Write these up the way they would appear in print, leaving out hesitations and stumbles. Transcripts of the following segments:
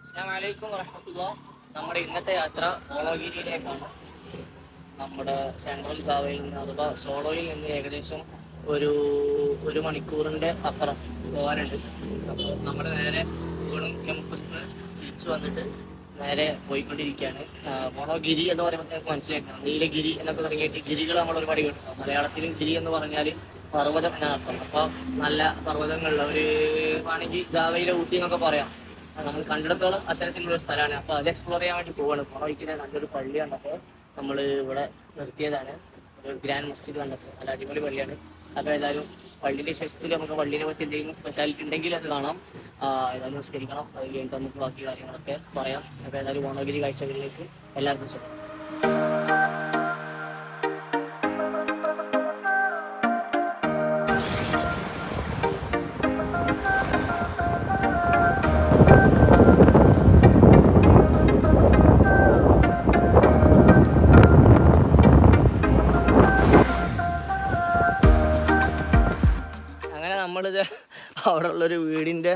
അസ്സലാമു വറഹ്മത്തുള്ളാഹി. നമ്മുടെ ഇന്നത്തെ യാത്ര മോളോഗിരിയിലേക്കാണ്. നമ്മുടെ സെൻട്രൽ ജാവയിൽ നിന്ന് അഥവാ സോളോയിൽ നിന്ന് ഏകദേശം ഒരു ഒരു മണിക്കൂറിൻ്റെ അപ്പുറം പോകാനുണ്ട്. അപ്പോൾ നമ്മൾ നേരെ ഗുണം ക്യാമ്പസിൽ നിന്ന് തിരിച്ചു വന്നിട്ട് നേരെ പോയിക്കൊണ്ടിരിക്കുകയാണ്. മോളോഗിരി എന്ന് പറയുമ്പോൾ നമുക്ക് മനസ്സിലാക്കണം, നീലഗിരി എന്നൊക്കെ തുടങ്ങിയിട്ട് ഗിരികൾ നമ്മൾ ഒരുപാട് കേട്ടിട്ടുണ്ടാവും. മലയാളത്തിലും ഗിരി എന്ന് പറഞ്ഞാൽ പർവ്വതം എന്നാണ് അർത്ഥം. അപ്പോൾ നല്ല പർവ്വതങ്ങളിൽ ഒരു വേണമെങ്കിൽ ജാവയിലെ ഊട്ടി എന്നൊക്കെ പറയാം. നമ്മൾ കണ്ടിടത്തോളം അത്തരത്തിലുള്ള സ്ഥലമാണ്. അപ്പോൾ അത് എക്സ്പ്ലോർ ചെയ്യാൻ വേണ്ടി പോവാണ്. പോണ നല്ലൊരു പള്ളി കണ്ടപ്പോൾ നമ്മൾ ഇവിടെ നിർത്തിയതാണ്. ഒരു ഗ്രാൻഡ് മസ്ജിദ് കണ്ടപ്പോൾ നല്ല അടിപൊളി പള്ളിയാണ്. അപ്പോൾ ഏതായാലും പള്ളിയുടെ ശേഷത്തിൽ നമുക്ക് പള്ളിനെ പറ്റി എന്തെങ്കിലും സ്പെഷ്യാലിറ്റി ഉണ്ടെങ്കിൽ അത് കാണാം. ഏതായാലും നിസ്കരിക്കണം. അത് കഴിഞ്ഞിട്ട് നമുക്ക് ബാക്കി കാര്യങ്ങളൊക്കെ പറയാം. അപ്പോൾ ഏതായാലും മോണോഗിരി കാഴ്ചകളിലേക്ക് എല്ലാവർക്കും സ്വാഗതം. നമ്മളിത് അവിടെ ഉള്ളൊരു വീടിൻ്റെ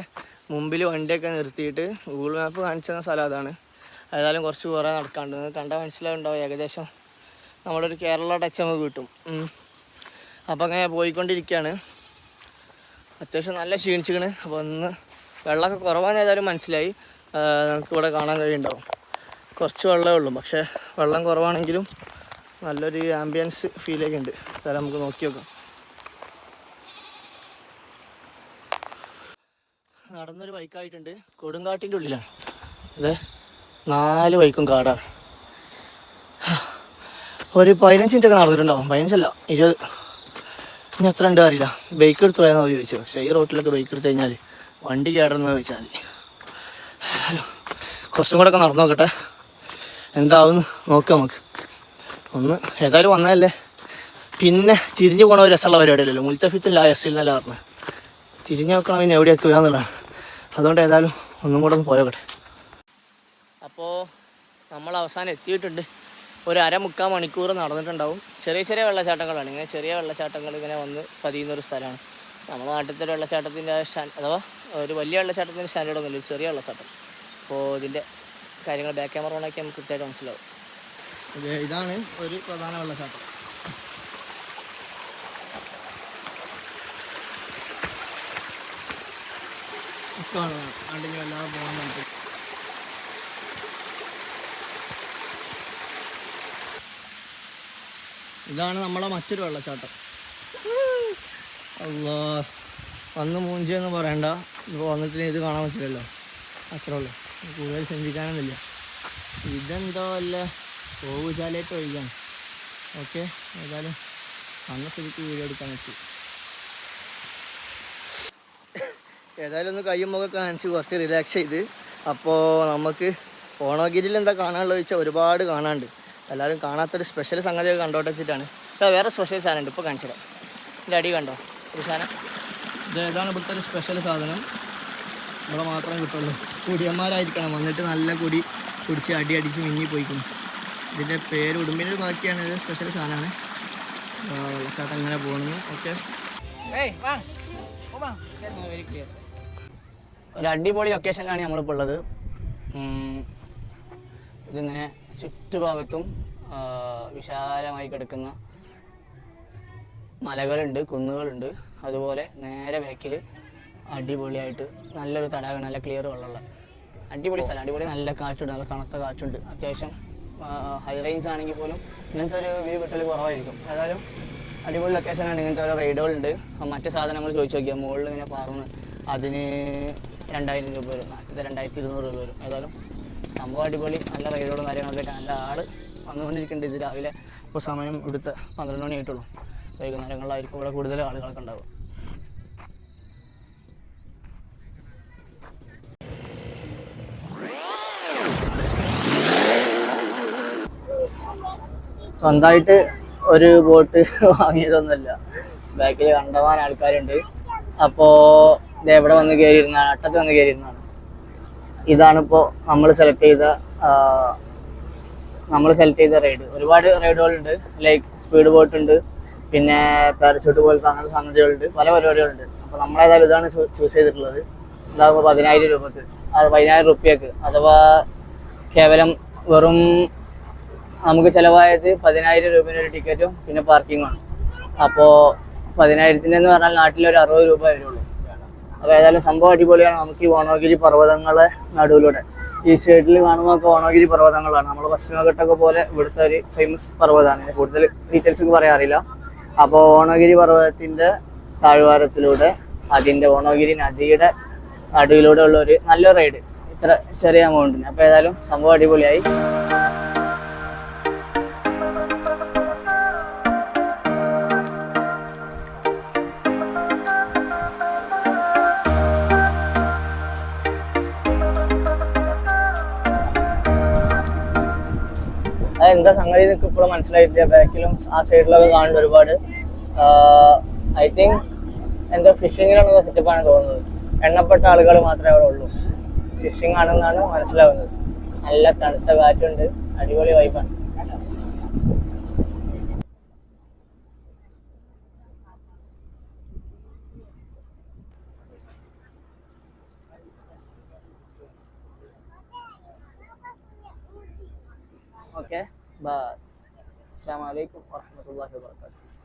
മുമ്പിൽ വണ്ടിയൊക്കെ നിർത്തിയിട്ട് ഗൂഗിൾ മാപ്പ് കാണിച്ചിരുന്ന സ്ഥലം അതാണ്. ഏതായാലും കുറച്ച് കുറേ നടക്കാണ്ട് കണ്ടാൽ മനസ്സിലാവുണ്ടാവും. ഏകദേശം നമ്മളൊരു കേരള ടച്ച് നമുക്ക് കിട്ടും. അപ്പോൾ അങ്ങനെ പോയിക്കൊണ്ടിരിക്കുകയാണ്. അത്യാവശ്യം നല്ല ക്ഷീണിച്ചിക്കണ്. അപ്പോൾ ഒന്ന് വെള്ളമൊക്കെ കുറവാന്ന് ഏതായാലും മനസ്സിലായി. നമുക്കിവിടെ കാണാൻ കഴിയുന്നുണ്ടാവും. കുറച്ച് വെള്ളമേ ഉള്ളൂ, പക്ഷേ വെള്ളം കുറവാണെങ്കിലും നല്ലൊരു ആംബിയൻസ് ഫീലൊക്കെ ഉണ്ട്. അതായത് നമുക്ക് നോക്കി നോക്കാം. നടന്നൊരു ബൈക്കായിട്ടുണ്ട്. കൊടുങ്കാട്ടിൻ്റെ ഉള്ളിലാണ്. അതെ, 4 ബൈക്കും കാടാണ്. ഒരു 15 മിനിറ്റൊക്കെ നടന്നിട്ടുണ്ടാവും. 15 അല്ല 20. ഇനി എത്ര ഉണ്ട് അറിയില്ല. ബൈക്ക് എടുത്ത് പോയാൽ ചോദിച്ചു. പക്ഷേ ഈ റോട്ടിലൊക്കെ ബൈക്ക് എടുത്ത് കഴിഞ്ഞാൽ വണ്ടി കേടണമെന്ന് ചോദിച്ചാൽ മതി. കുറച്ചും കൂടെ ഒക്കെ നടന്നു നോക്കട്ടെ, എന്താവും നോക്കാം നമുക്ക്. ഒന്ന് ഏതായാലും വന്നതല്ലേ, പിന്നെ തിരിഞ്ഞു പോകണ ഒരു രസമുള്ള പരിപാടിയല്ലല്ലോ. മുൽത്തഫിത്തില്ല എസ്സിൽ എന്നല്ല പറഞ്ഞത്. തിരിഞ്ഞു നോക്കണം, പിന്നെ എവിടെ എത്തുക എന്നുള്ളതാണ്. അതുകൊണ്ട് ഏതായാലും ഒന്നും കൂടെ ഒന്ന് പോയോട്ടെ. അപ്പോൾ നമ്മൾ അവസാനം എത്തിയിട്ടുണ്ട്. ഒരു 1/2-3/4 മണിക്കൂർ നടന്നിട്ടുണ്ടാവും. ചെറിയ ചെറിയ വെള്ളച്ചാട്ടങ്ങളാണ്. ഇങ്ങനെ ചെറിയ വെള്ളച്ചാട്ടങ്ങൾ ഇങ്ങനെ വന്ന് പതിയുന്നൊരു സ്ഥലമാണ്. നമ്മുടെ നാട്ടിലത്തെ ഒരു വെള്ളച്ചാട്ടത്തിൻ്റെ അഥവാ ഒരു വലിയ വെള്ളച്ചാട്ടത്തിൻ്റെ സ്റ്റാൻഡേർഡ് ഒന്നുമില്ല, ചെറിയ വെള്ളച്ചാട്ടം. അപ്പോൾ ഇതിൻ്റെ കാര്യങ്ങൾ ബാക്ക് ക്യാമറ ഓണാക്കി നമുക്ക് കൃത്യമായിട്ട് മനസ്സിലാവും. ഇതാണ് ഒരു പ്രധാന വെള്ളച്ചാട്ടം. അല്ലാതെ പോകാൻ നമുക്ക് ഇതാണ് നമ്മളെ മറ്റൊരു വെള്ളച്ചാട്ടം. അല്ലാ, വന്ന് മൂഞ്ചെന്ന് പറയണ്ട. ഇപ്പോൾ വന്നിട്ട് ഇത് കാണാൻ പറ്റില്ലല്ലോ, അത്രേ ഉള്ളൂ. കൂടുതൽ ചിന്തിക്കാനൊന്നുമില്ല. ഇതെന്തോ അല്ല പോവുചാലേക്ക് ഒഴിക്കാണ്. ഓക്കെ, ഏതായാലും വന്ന സ്ഥിതിക്ക് വീഡിയോ എടുക്കാൻ വെച്ചു. ഏതായാലും ഒന്ന് കയ്യും മുഖമൊക്കെ കാണിച്ച് കുറച്ച് റിലാക്സ് ചെയ്ത്. അപ്പോൾ നമുക്ക് മോണോഗിരിയിൽ എന്താ കാണാനുള്ളത് ചോദിച്ചാൽ ഒരുപാട് കാണാനുണ്ട്. എല്ലാവരും കാണാത്തൊരു സ്പെഷ്യൽ സംഗതിയൊക്കെ കണ്ടോട്ട് വെച്ചിട്ടാണ്. വേറെ സ്പെഷ്യൽ സാധനം ഉണ്ട്, ഇപ്പോൾ കാണിച്ചിടാം. ഇതിൻ്റെ അടി കണ്ടോ ഒരു സാധനം. ഇതാണ് ഇവിടുത്തെ ഒരു സ്പെഷ്യൽ സാധനം. ഇവിടെ മാത്രം കിട്ടുള്ളൂ. കുടിയന്മാരായിരിക്കണം വന്നിട്ട് നല്ല കുടി കുടിച്ച് അടിച്ച് മിന്നി പോയിക്കുന്നു. ഇതിൻ്റെ പേര് ഉടുമ്പിൻ്റെ ബാക്കിയാണ്. ഇത് സ്പെഷ്യൽ സാധനമാണ്. വെള്ളച്ചാട്ടം ഇങ്ങനെ പോകുന്നു. Okay, very clear. ഒരു അടിപൊളി ലൊക്കേഷനിലാണ് നമ്മളിപ്പോൾ ഉള്ളത്. ഇതിങ്ങനെ ചുറ്റുഭാഗത്തും വിശാലമായി കിടക്കുന്ന മലകളുണ്ട്, കുന്നുകളുണ്ട്. അതുപോലെ നേരെ ബാക്കിൽ അടിപൊളിയായിട്ട് നല്ലൊരു തടാകം, നല്ല ക്ലിയർ വെള്ളമുള്ള അടിപൊളി സ്ഥലം. അടിപൊളി നല്ല കാറ്റുണ്ട്, നല്ല തണുത്ത കാറ്റുണ്ട്. അത്യാവശ്യം ഹൈ റേഞ്ച് ആണെങ്കിൽ പോലും ഇങ്ങനത്തെ ഒരു വ്യൂ കിട്ടൽ കുറവായിരിക്കും. ഏതായാലും അടിപൊളി ലൊക്കേഷനാണ്. ഇങ്ങനത്തെ ഓരോ റൈഡുകളുണ്ട്. മറ്റു സാധനങ്ങൾ ചോദിച്ചു നോക്കിയാൽ മുകളിൽ ഇങ്ങനെ പറന്ന് അതിന് 2000 രൂപ വരും, മറ്റേ 2200 രൂപ വരും. ഏതായാലും സംഭവം അടിപൊളി. നല്ല റൈഡുകളും കാര്യങ്ങളൊക്കെ ആയിട്ട് നല്ല ആൾ വന്നുകൊണ്ടിരിക്കുന്നുണ്ട്. ഇത് രാവിലെ ഇപ്പോൾ സമയം ഇവിടുത്തെ 12 മണി ആയിട്ടുള്ളൂ. വൈകുന്നേരങ്ങളിലായിരിക്കും ഇവിടെ കൂടുതൽ ആളുകളൊക്കെ ഉണ്ടാവും. സ്വന്തമായിട്ട് ഒരു ബോട്ട് വാങ്ങിയതൊന്നുമല്ല, ബാക്കിൽ കണ്ടമാൻ ആൾക്കാരുണ്ട്. അപ്പോൾ ഇത് എവിടെ വന്ന് കയറിയിരുന്നാണ്, അട്ടത്ത് വന്ന് കയറിയിരുന്നതാണ്. ഇതാണിപ്പോൾ നമ്മൾ സെലക്ട് ചെയ്ത റൈഡ്. ഒരുപാട് റൈഡുകളുണ്ട്. ലൈക്ക് സ്പീഡ് ബോട്ട് ഉണ്ട്, പിന്നെ പാരച്യൂട്ട് പോലത്തെ അങ്ങനത്തെ സംഗതികളുണ്ട്, പല പരിപാടികളുണ്ട്. അപ്പോൾ നമ്മളേതായാലും ഇതാണ് ചൂസ് ചെയ്തിട്ടുള്ളത്. ഇതാകുമ്പോൾ 10,000 രൂപക്ക് 10000 റുപ്യക്ക്, അഥവാ കേവലം വെറും നമുക്ക് ചിലവായത് 10000 രൂപയുടെ ഒരു ടിക്കറ്റും പിന്നെ പാർക്കിങ്ങുമാണ്. അപ്പോൾ 10,000 എന്ന് പറഞ്ഞാൽ നാട്ടിലൊരു 60 രൂപ വരുള്ളൂ. അപ്പോൾ ഏതായാലും സംഭവം അടിപൊളിയാണ്. നമുക്ക് ഈ ഓണോഗിരി പർവ്വതങ്ങളെ നടുവിലൂടെ ഈ സൈഡിൽ കാണുമ്പോൾ ഓണോഗിരി പർവ്വതങ്ങളാണ്. നമ്മൾ പശ്ചിമഘട്ടമൊക്കെ പോലെ ഇവിടുത്തെ ഒരു ഫേമസ് പർവ്വതമാണ്. കൂടുതൽ ഡീറ്റെയിൽസ് പറയാറില്ല. അപ്പോൾ ഓണോഗിരി പർവ്വതത്തിൻ്റെ താഴ്വാരത്തിലൂടെ അതിൻ്റെ ഓണോഗിരി നദിയുടെ നടുവിലൂടെ ഉള്ള ഒരു നല്ല റൈഡ്, ഇത്ര ചെറിയ എമൗണ്ടിന്. അപ്പോൾ ഏതായാലും സംഭവം അടിപൊളിയായി. അതെന്താ സംഗതി എനിക്ക് ഇപ്പോഴും മനസ്സിലായിട്ടില്ല. ബാക്കിലും ആ സൈഡിലൊക്കെ കാണുന്നുണ്ട് ഒരുപാട്. ഐ തിങ്ക് എന്തോ ഫിഷിങ്ങിനുള്ള സെറ്റപ്പാണ് തോന്നുന്നത്. എണ്ണപ്പെട്ട ആളുകൾ മാത്രമേ അവിടെ ഉള്ളൂ. ഫിഷിംഗ് ആണെന്നാണ് മനസ്സിലാവുന്നത്. നല്ല തണുത്ത കാറ്റുണ്ട്, അടിപൊളി വൈബാണ്. Okay, bye. അസ്സലാമു അലൈക്കും വറഹ്മത്തുള്ളാഹി വബറകാതുഹു.